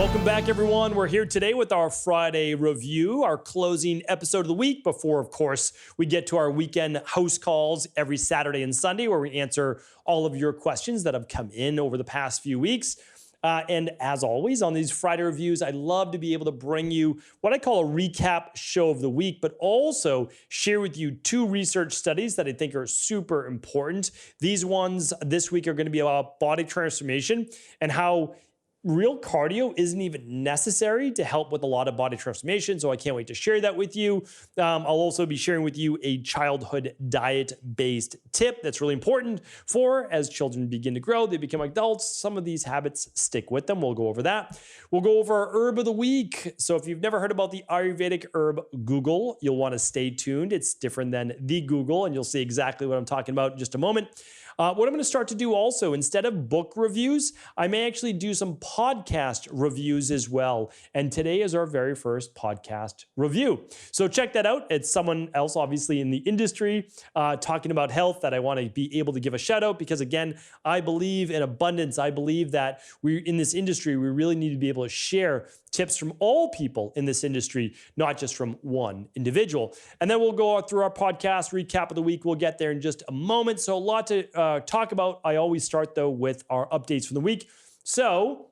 Welcome back, everyone. We're here today with our Friday review, our closing episode of the week before, of course, we get to our weekend house calls every Saturday and Sunday where we answer all of your questions that have come in over the past few weeks. And as always, on these Friday reviews, I love to be able to bring you what I call a recap show of the week, but also share with you two research studies that I think are super important. These ones this week are going to be about body transformation and how real cardio isn't even necessary to help with a lot of body transformation. So I can't wait to share that with you. I'll also be sharing with you a childhood diet-based tip that's really important for as children begin to grow, they become adults. Some of these habits stick with them. We'll go over that. We'll go over our herb of the week. So if you've never heard about the Ayurvedic herb Guggul, you'll want to stay tuned. It's different than the Google, and you'll see exactly what I'm talking about in just a moment. What I'm going to start to do also, instead of book reviews, I may actually do some podcast reviews as well. And today is our very first podcast review. So check that out. It's someone else, obviously, in the industry talking about health that I want to be able to give a shout out because, again, I believe in abundance. I believe that in this industry, we really need to be able to share tips from all people in this industry, not just from one individual. And then we'll go through our podcast recap of the week. We'll get there in just a moment. So a lot to talk about. I always start, though, with our updates from the week. So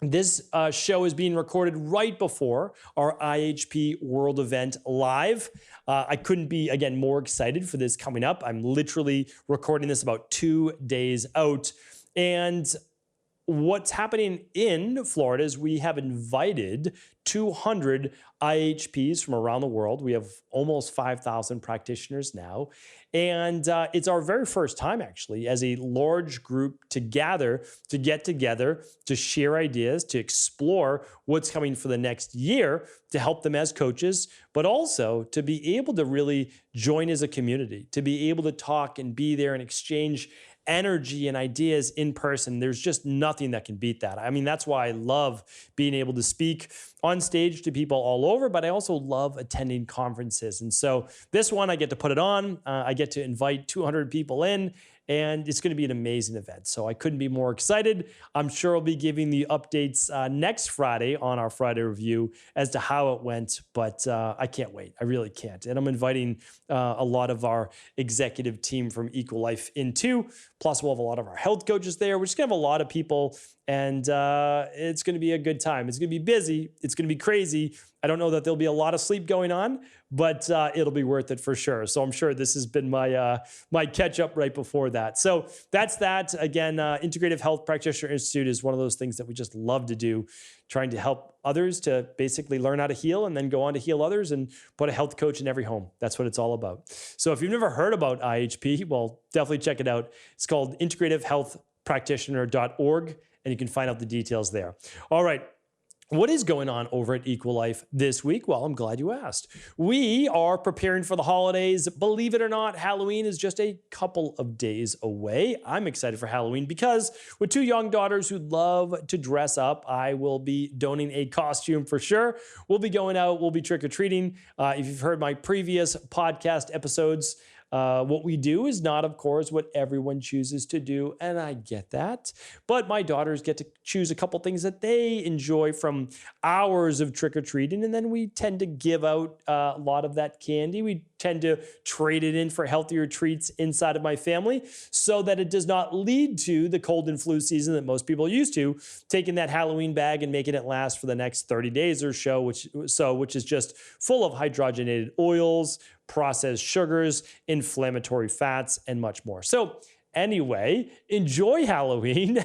this show is being recorded right before our IHP World event live. I couldn't be, again, more excited for this coming up. I'm literally recording this about 2 days out. And what's happening in Florida is we have invited 200 IHPs from around the world. We have almost 5,000 practitioners now. And it's our very first time, actually, as a large group to gather, to get together, to share ideas, to explore what's coming for the next year, to help them as coaches, but also to be able to really join as a community, to be able to talk and be there and exchange energy and ideas in person. There's just nothing that can beat that. I mean, that's why I love being able to speak on stage to people all over, but I also love attending conferences. And so this one, I get to put it on. I get to invite 200 people in, and it's going to be an amazing event. So I couldn't be more excited. I'm sure I'll be giving the updates next Friday on our Friday review as to how it went, but I can't wait. I really can't. And I'm inviting a lot of our executive team from Equal Life in too. Plus, we'll have a lot of our health coaches there. We're just going to have a lot of people, and it's going to be a good time. It's going to be busy. It's going to be crazy. I don't know that there'll be a lot of sleep going on, but it'll be worth it for sure. So I'm sure this has been my catch up right before that. So that's that. Again, Integrative Health Practitioner Institute is one of those things that we just love to do, trying to help others to basically learn how to heal and then go on to heal others and put a health coach in every home. That's what it's all about. So if you've never heard about IHP, well, definitely check it out. It's called integrativehealthpractitioner.org, and you can find out the details there. All right. What is going on over at Equal Life this week? Well, I'm glad you asked. We are preparing for the holidays. Believe it or not, Halloween is just a couple of days away. I'm excited for Halloween because with two young daughters who love to dress up, I will be donning a costume for sure. We'll be going out. We'll be trick-or-treating. If you've heard my previous podcast episodes, what we do is not, of course, what everyone chooses to do, and I get that. But my daughters get to choose a couple things that they enjoy from hours of trick-or-treating, and then we tend to give out a lot of that candy. We tend to trade it in for healthier treats inside of my family so that it does not lead to the cold and flu season that most people are used to, taking that Halloween bag and making it last for the next 30 days or so, which is just full of hydrogenated oils, processed sugars, inflammatory fats, and much more. So anyway, enjoy Halloween.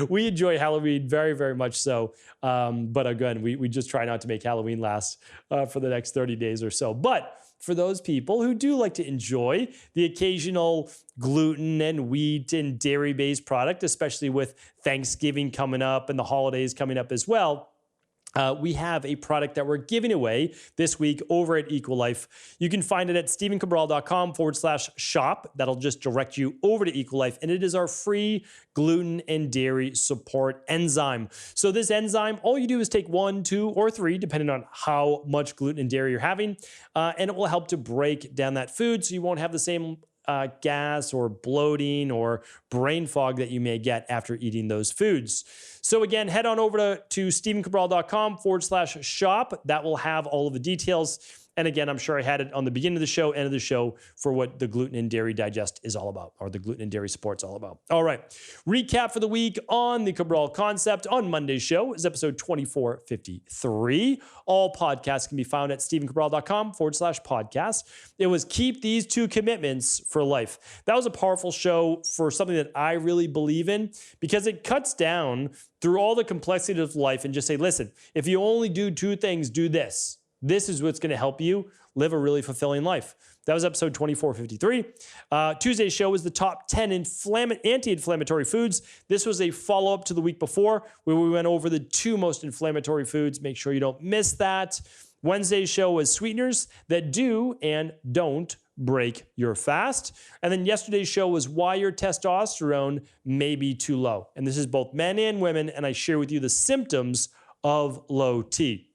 We enjoy Halloween very, very much so. But again, we just try not to make Halloween last for the next 30 days or so. But for those people who do like to enjoy the occasional gluten and wheat and dairy-based product, especially with Thanksgiving coming up and the holidays coming up as well, we have a product that we're giving away this week over at Equal Life. You can find it at stephencabral.com/shop. That'll just direct you over to Equal Life. And it is our free gluten and dairy support enzyme. So this enzyme, all you do is take 1, 2, or 3, depending on how much gluten and dairy you're having. And it will help to break down that food so you won't have the same gas or bloating or brain fog that you may get after eating those foods. So again, head on over to stephencabral.com/shop. That will have all of the details. And again, I'm sure I had it on the beginning of the show, end of the show, for what the gluten and dairy digest is all about, or the gluten and dairy support is all about. All right. Recap for the week on the Cabral concept on Monday's show is episode 2453. All podcasts can be found at stephencabral.com/podcast. It was keep these 2 commitments for life. That was a powerful show for something that I really believe in, because it cuts down through all the complexity of life and just say, listen, if you only do 2 things, do this. This is what's going to help you live a really fulfilling life. That was episode 2453. Tuesday's show was the top 10 anti-inflammatory foods. This was a follow-up to the week before, where we went over the 2 most inflammatory foods. Make sure you don't miss that. Wednesday's show was sweeteners that do and don't break your fast. And then yesterday's show was why your testosterone may be too low. And this is both men and women, and I share with you the symptoms of low T.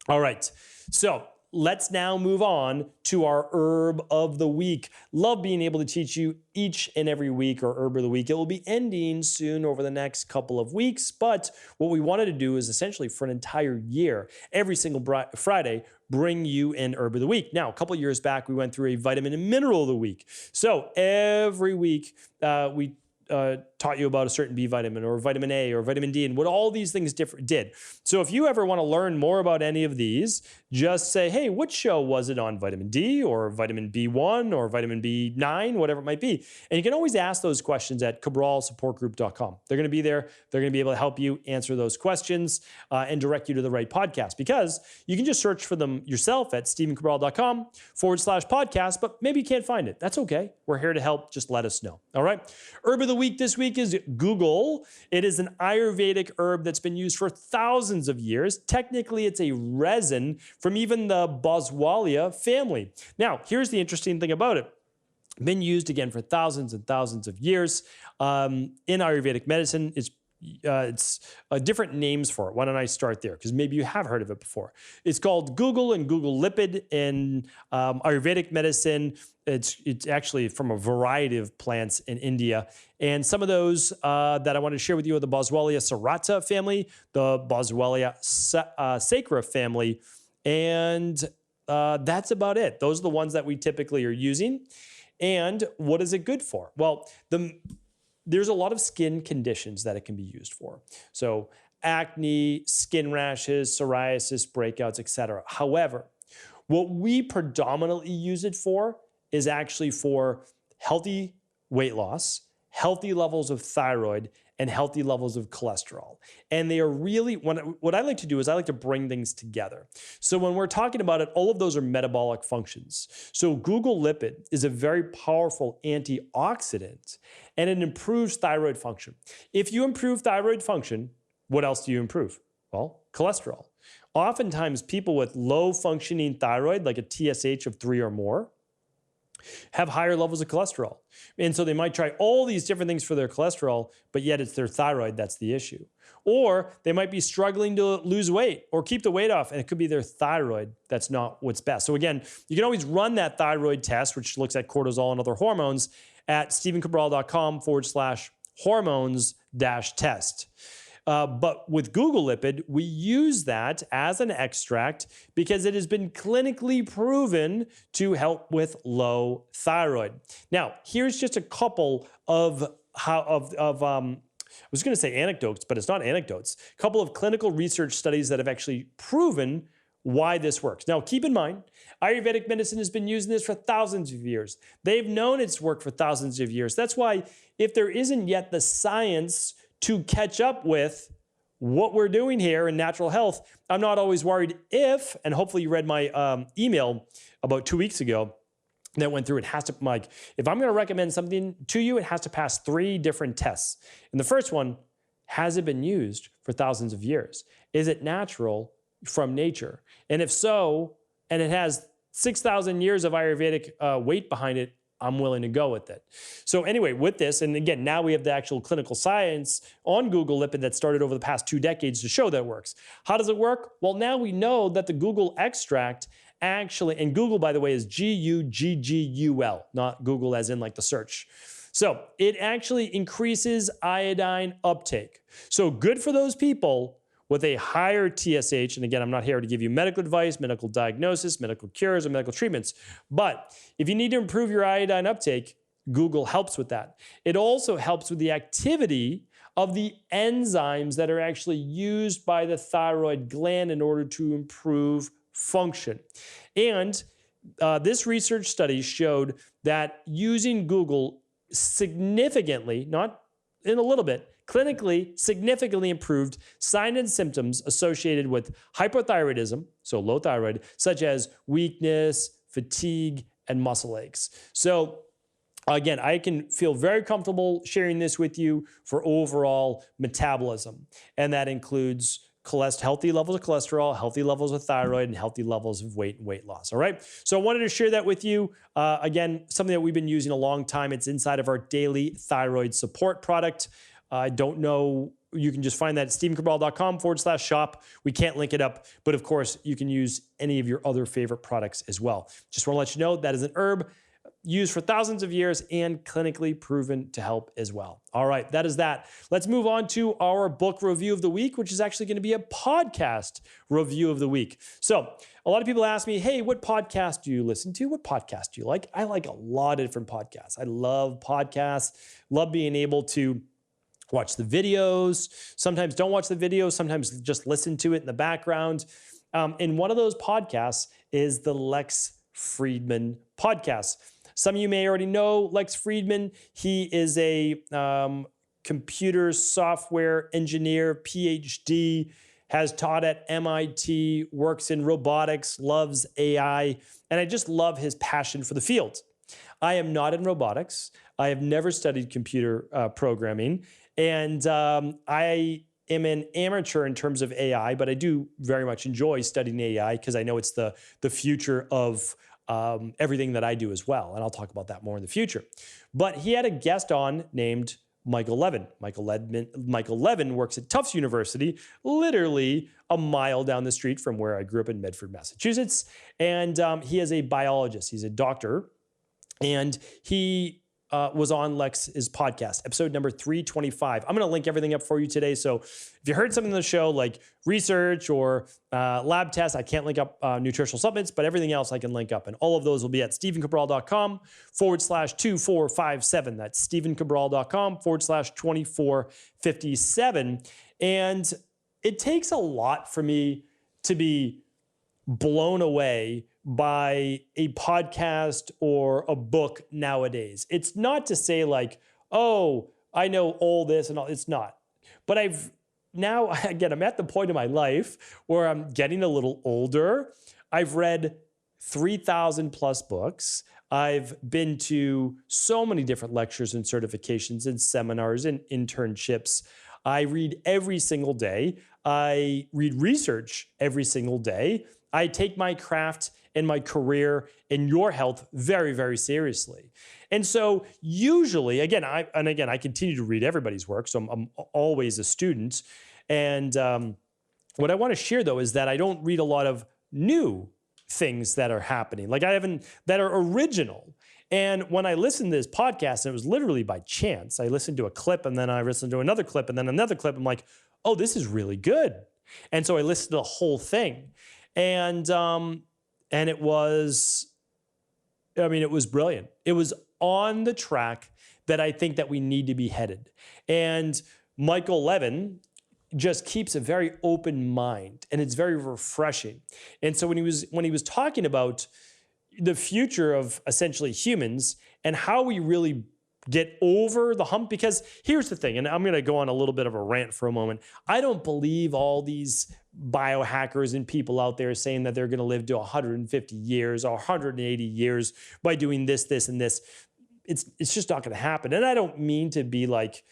All right. So let's now move on to our herb of the week. Love being able to teach you each and every week our herb of the week. It will be ending soon over the next couple of weeks, but what we wanted to do is essentially for an entire year, every single Friday, bring you an herb of the week. Now, a couple of years back, we went through a vitamin and mineral of the week. So every week we taught you about a certain B vitamin or vitamin A or vitamin D and what all these things did. So if you ever want to learn more about any of these, just say, hey, what show was it on vitamin D or vitamin B1 or vitamin B9, whatever it might be. And you can always ask those questions at cabralsupportgroup.com. They're going to be there. They're going to be able to help you answer those questions and direct you to the right podcast, because you can just search for them yourself at stephencabral.com/podcast, but maybe you can't find it. That's okay. We're here to help. Just let us know. All right. Herb of the week this week is Guggul. It is an Ayurvedic herb that's been used for thousands of years. Technically, it's a resin from even the Boswellia family. Now, here's the interesting thing about it. Been used again for thousands and thousands of years. In Ayurvedic medicine, it's different names for it. Why don't I start there? Because maybe you have heard of it before. It's called Guggul and Guggul lipid in Ayurvedic medicine. It's actually from a variety of plants in India. And some of those that I want to share with you are the Boswellia serrata family, the Boswellia sacra family, and that's about it. Those are the ones that we typically are using. And what is it good for? Well, there's a lot of skin conditions that it can be used for. So acne, skin rashes, psoriasis, breakouts, etc. However, what we predominantly use it for is actually for healthy weight loss, healthy levels of thyroid, and healthy levels of cholesterol. And they are really, what I like to do is I like to bring things together. So when we're talking about it, all of those are metabolic functions. So Guggul lipid is a very powerful antioxidant, and it improves thyroid function. If you improve thyroid function, what else do you improve? Well, cholesterol. Oftentimes people with low functioning thyroid, like a TSH of 3 or more, have higher levels of cholesterol. And so they might try all these different things for their cholesterol, but yet it's their thyroid that's the issue. Or they might be struggling to lose weight or keep the weight off, and it could be their thyroid that's not what's best. So again, you can always run that thyroid test, which looks at cortisol and other hormones, at stephencabral.com/hormones-test. But with Guggul lipid, we use that as an extract because it has been clinically proven to help with low thyroid. Now, here's just a couple of I was going to say anecdotes, but it's not anecdotes. A couple of clinical research studies that have actually proven why this works. Now, keep in mind, Ayurvedic medicine has been using this for thousands of years. They've known it's worked for thousands of years. That's why if there isn't yet the science to catch up with what we're doing here in natural health, I'm not always worried if, and hopefully you read my email about 2 weeks ago that went through, it has to, Mike, if I'm going to recommend something to you, it has to pass 3 different tests. And the first one, has it been used for thousands of years? Is it natural from nature? And if so, and it has 6,000 years of Ayurvedic weight behind it, I'm willing to go with it. So anyway, with this, and again, now we have the actual clinical science on Guggul lipid that started over the past 2 decades to show that it works. How does it work? Well, now we know that the Guggul extract actually, and Guggul, by the way, is Guggul, not Google as in like the search. So it actually increases iodine uptake. So good for those people with a higher TSH. And again, I'm not here to give you medical advice, medical diagnosis, medical cures, or medical treatments. But if you need to improve your iodine uptake, Guggul helps with that. It also helps with the activity of the enzymes that are actually used by the thyroid gland in order to improve function. And this research study showed that using Guggul significantly, not in a little bit, clinically significantly improved signs and symptoms associated with hypothyroidism, so low thyroid, such as weakness, fatigue, and muscle aches. So again, I can feel very comfortable sharing this with you for overall metabolism, and that includes healthy levels of cholesterol, healthy levels of thyroid, and healthy levels of weight and weight loss. All right. So I wanted to share that with you. Again, something that we've been using a long time. It's inside of our daily thyroid support product. I don't know. You can just find that at stevencabral.com/shop. We can't link it up, but of course, you can use any of your other favorite products as well. Just want to let you know that is an herb used for thousands of years and clinically proven to help as well. All right, that is that. Let's move on to our book review of the week, which is actually going to be a podcast review of the week. So a lot of people ask me, hey, what podcast do you listen to? What podcast do you like? I like a lot of different podcasts. I love podcasts, love being able to watch the videos, sometimes don't watch the videos, sometimes just listen to it in the background. And one of those podcasts is the Lex Fridman podcast. Some of you may already know Lex Fridman. He is a computer software engineer, PhD, has taught at MIT, works in robotics, loves AI, and I just love his passion for the field. I am not in robotics. I have never studied computer programming, and I am an amateur in terms of AI, but I do very much enjoy studying AI because I know it's the future of everything that I do as well. And I'll talk about that more in the future. But he had a guest on named Michael Levin. Michael Levin works at Tufts University, literally a mile down the street from where I grew up in Medford, Massachusetts. And he is a biologist. He's a doctor. And he was on Lex's podcast, episode number 325. I'm going to link everything up for you today. So if you heard something in the show like research or lab tests, I can't link up nutritional supplements, but everything else I can link up. And all of those will be at stevencabral.com/2457. That's stevencabral.com/2457. And it takes a lot for me to be blown away by a podcast or a book nowadays. It's not to say like, oh, I know all this and all. It's not. But I'm at the point in my life where I'm getting a little older. I've read 3,000 plus books. I've been to so many different lectures and certifications and seminars and internships. I read every single day. I read research every single day. I take my craft and my career and your health very, very seriously. And so usually, again, I continue to read everybody's work, so I'm always a student. And what I want to share, though, is that I don't read a lot of new things that are happening, that are original. And when I listened to this podcast, and it was literally by chance, I listened to a clip and then I listened to another clip and then another clip. I'm like, oh, this is really good. And so I listened to the whole thing. And it was brilliant. It was on the track that I think that we need to be headed. And Michael Levin just keeps a very open mind, and it's very refreshing. And so when he was talking about the future of essentially humans and how we really get over the hump, because here's the thing, and I'm going to go on a little bit of a rant for a moment. I don't believe all these biohackers and people out there saying that they're going to live to 150 years or 180 years by doing this, this, and this. It's just not going to happen. And I don't mean to be like,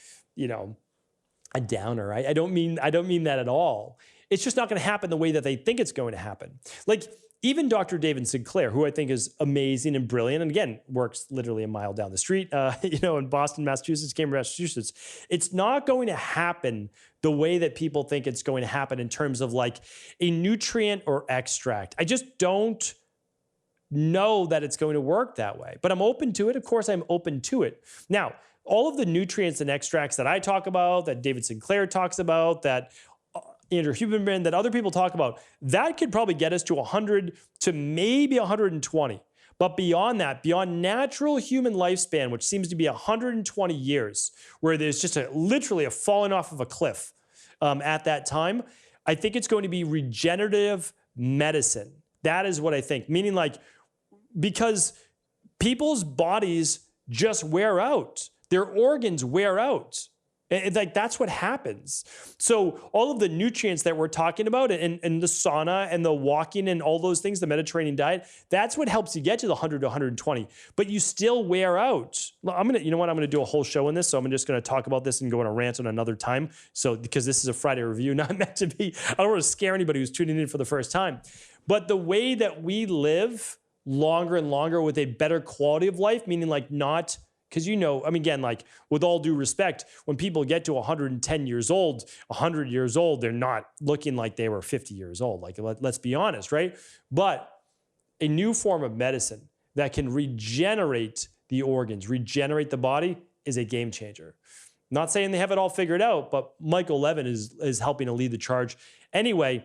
a downer. I don't mean that at all. It's just not going to happen the way that they think it's going to happen. Like even Dr. David Sinclair, who I think is amazing and brilliant, and again, works literally a mile down the street, in Boston, Massachusetts, Cambridge, Massachusetts. It's not going to happen the way that people think it's going to happen in terms of like a nutrient or extract. I just don't know that it's going to work that way, but I'm open to it. Of course, I'm open to it. Now, all of the nutrients and extracts that I talk about, that David Sinclair talks about, that Andrew Huberman, that other people talk about, that could probably get us to 100 to maybe 120. But beyond that, beyond natural human lifespan, which seems to be 120 years, where there's just literally a falling off of a cliff at that time, I think it's going to be regenerative medicine. That is what I think. Meaning, like, because people's bodies just wear out. Their organs wear out. Like, that's what happens. So all of the nutrients that we're talking about and the sauna and the walking and all those things, the Mediterranean diet, that's what helps you get to the 100 to 120. But you still wear out. You know what? I'm going to do a whole show on this. So I'm just going to talk about this and go on a rant on another time. So because this is a Friday review, not meant to be, I don't want to scare anybody who's tuning in for the first time. But the way that we live longer and longer with a better quality of life, meaning like not, because again, like with all due respect, when people get to 110 years old, 100 years old, they're not looking like they were 50 years old. Like, let's be honest, right? But a new form of medicine that can regenerate the organs, regenerate the body is a game changer. Not saying they have it all figured out, but Michael Levin is helping to lead the charge. Anyway,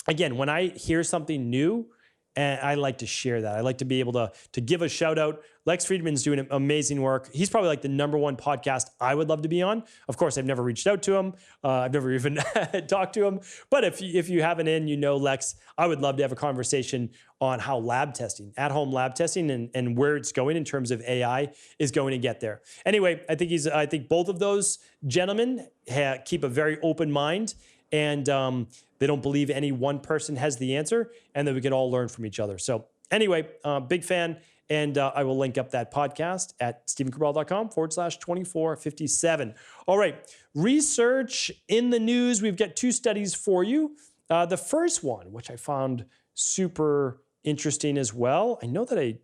again, when I hear something new, and I like to share that. I like to be able to give a shout out. Lex Friedman's doing amazing work. He's probably like the #1 podcast I would love to be on. Of course, I've never reached out to him. I've never even talked to him. But if you have an Lex, I would love to have a conversation on how lab testing, at-home lab testing, and where it's going in terms of AI is going to get there. Anyway, I think both of those gentlemen keep a very open mind, and they don't believe any one person has the answer, and that we can all learn from each other. So anyway, big fan. And I will link up that podcast at stephencabral.com/2457. All right. Research in the news. We've got 2 studies for you. The first one, which I found super interesting as well. I know that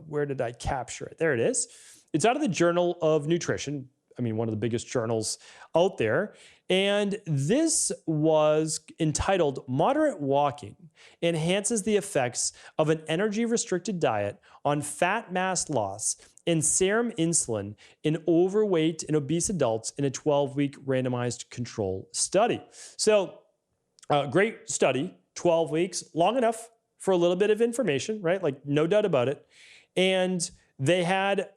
where did I capture it? There it is. It's out of the Journal of Nutrition. I mean, one of the biggest journals out there. And this was entitled Moderate Walking Enhances the Effects of an Energy-Restricted Diet on Fat Mass Loss and Serum Insulin in Overweight and Obese Adults in a 12-week randomized control study. So, great study, 12 weeks, long enough for a little bit of information, right? Like, no doubt about it. And they had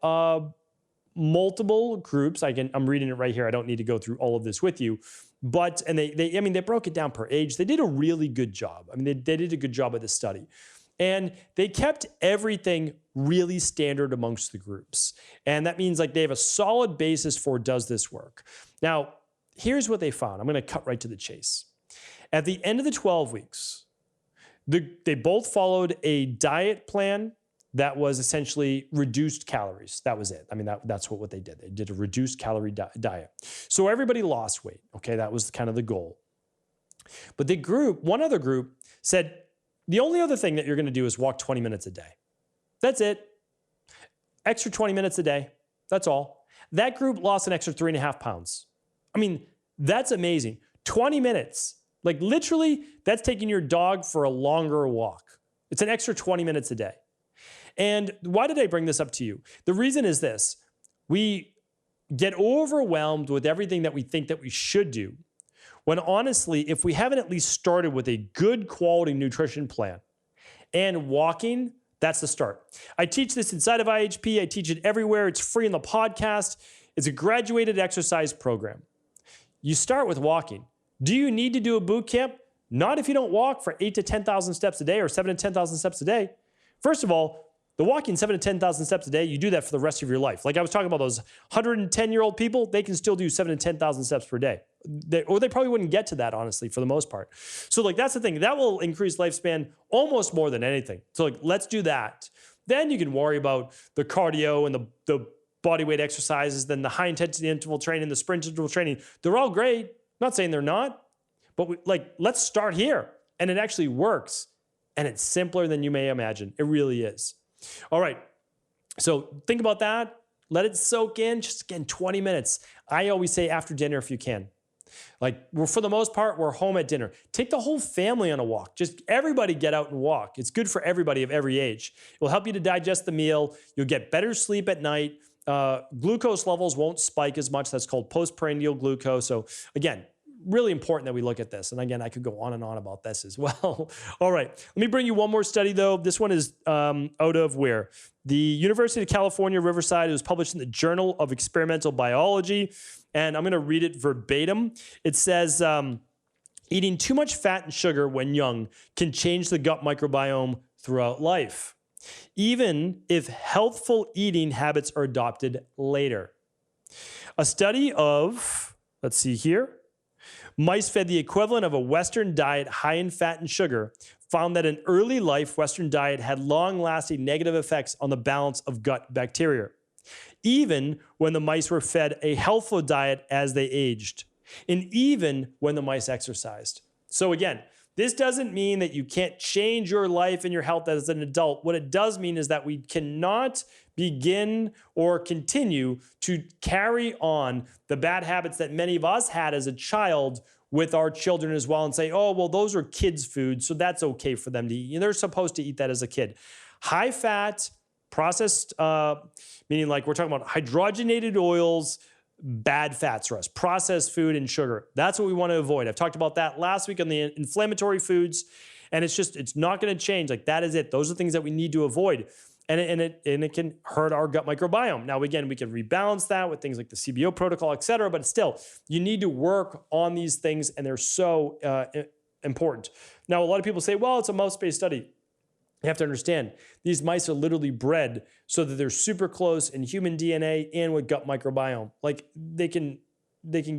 multiple groups. I'm reading it right here. I don't need to go through all of this with you, but they broke it down per age. They did a really good job. I mean, they did a good job of this study, and they kept everything really standard amongst the groups. And that means like they have a solid basis for does this work. Now, here's what they found. I'm going to cut right to the chase. At the end of the 12 weeks, they both followed a diet plan that was essentially reduced calories. That was it. I mean, that's what they did. They did a reduced calorie diet. So everybody lost weight. Okay, that was kind of the goal. But one other group said, the only other thing that you're going to do is walk 20 minutes a day. That's it. Extra 20 minutes a day. That's all. That group lost an extra 3.5 pounds. I mean, that's amazing. 20 minutes. Like literally, that's taking your dog for a longer walk. It's an extra 20 minutes a day. And why did I bring this up to you? The reason is this. We get overwhelmed with everything that we think that we should do, when honestly, if we haven't at least started with a good quality nutrition plan and walking, that's the start. I teach this inside of IHP. I teach it everywhere. It's free in the podcast. It's a graduated exercise program. You start with walking. Do you need to do a boot camp? Not if you don't walk for 8 to 10,000 steps a day or 7 to 10,000 steps a day. First of all, the walking 7 to 10,000 steps a day, you do that for the rest of your life. Like I was talking about those 110-year-old people, they can still do 7 to 10,000 steps per day. They probably wouldn't get to that, honestly, for the most part. So like that's the thing. That will increase lifespan almost more than anything. So like let's do that. Then you can worry about the cardio and the body weight exercises, then the high intensity interval training, the sprint interval training. They're all great. I'm not saying they're not, but let's start here. And it actually works. And it's simpler than you may imagine. It really is. All right. So think about that. Let it soak in. Just again, 20 minutes. I always say after dinner if you can. Like for the most part, we're home at dinner. Take the whole family on a walk. Just everybody get out and walk. It's good for everybody of every age. It will help you to digest the meal. You'll get better sleep at night. Glucose levels won't spike as much. That's called postprandial glucose. So again, really important that we look at this. And again, I could go on and on about this as well. All right, let me bring you one more study though. This one is out of where? The University of California, Riverside. It was published in the Journal of Experimental Biology. And I'm going to read it verbatim. It says, eating too much fat and sugar when young can change the gut microbiome throughout life, even if healthful eating habits are adopted later. A study of, let's see here, mice fed the equivalent of a Western diet high in fat and sugar found that an early life Western diet had long-lasting negative effects on the balance of gut bacteria, even when the mice were fed a healthful diet as they aged, and even when the mice exercised. So again, this doesn't mean that you can't change your life and your health as an adult. What it does mean is that we cannot begin or continue to carry on the bad habits that many of us had as a child with our children as well and say, oh, well, those are kids' food, so that's okay for them to eat. They're supposed to eat that as a kid. High fat, processed, meaning like we're talking about hydrogenated oils, bad fats for us, processed food and sugar. That's what we want to avoid. I've talked about that last week on the inflammatory foods, and it's not going to change. Like that is it. Those are things that we need to avoid. And it can hurt our gut microbiome. Now, again, we can rebalance that with things like the CBO protocol, et cetera, but still, you need to work on these things, and they're so important. Now, a lot of people say, well, it's a mouse-based study. You have to understand, these mice are literally bred so that they're super close in human DNA and with gut microbiome. Like they can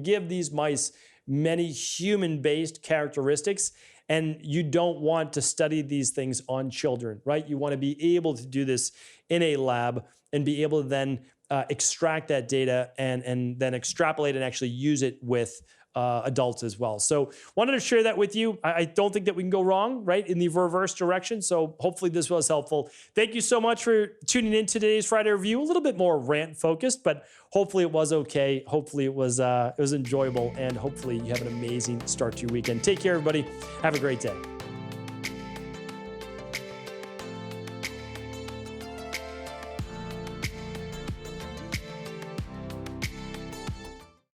give these mice many human-based characteristics, and you don't want to study these things on children, right? You want to be able to do this in a lab and be able to then extract that data and then extrapolate and actually use it with adults as well. So wanted to share that with you. I don't think that we can go wrong, right, in the reverse direction. So hopefully this was helpful. Thank you so much for tuning in to today's Friday review. A little bit more rant focused, but hopefully it was okay. Hopefully it was enjoyable, and hopefully you have an amazing start to your weekend. Take care, everybody. Have a great day.